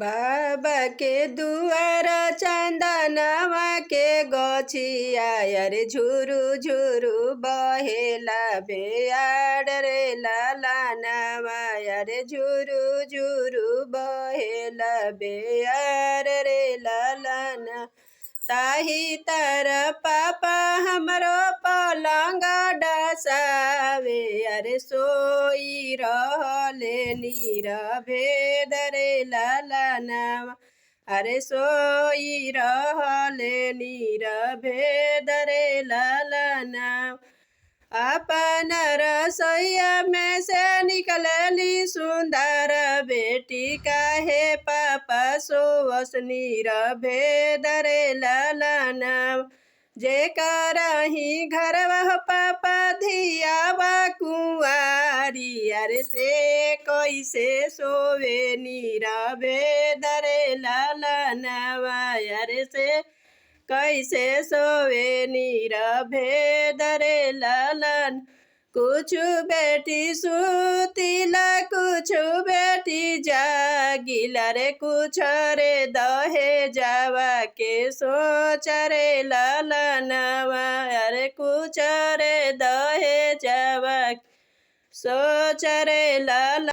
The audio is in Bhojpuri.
बाबा के दुआर चंदनवा के गछिया अरे झुरु झुरु बहेला बेयाड रे लालानवा अरे झुरु झुरु बहेला बेयार रे लालाना ताही तर पापा हमरो पलंग डसावे अरे सोई रहले नीरभेद रे लालानवा अरे सोई रहले नीरभेद रे लालानवा अपन रसोईया में से निकलली सुंदर बेटी काहे पापा सोवस नीरभेद रे लालानवा जेकर ही घरवा पापा धियावा कुंवारी अरे से कैसे सोवे नीरभेद रे लालानवा अरे से कैसे सोवे नीरभेद रे लालन कुछ बेटी सुतिला कुछ बेटी जागिला रे कुछ रे दहे जावा के सोच रे लालनवा अरे कुछ रे दहे जावा सोच रे लाल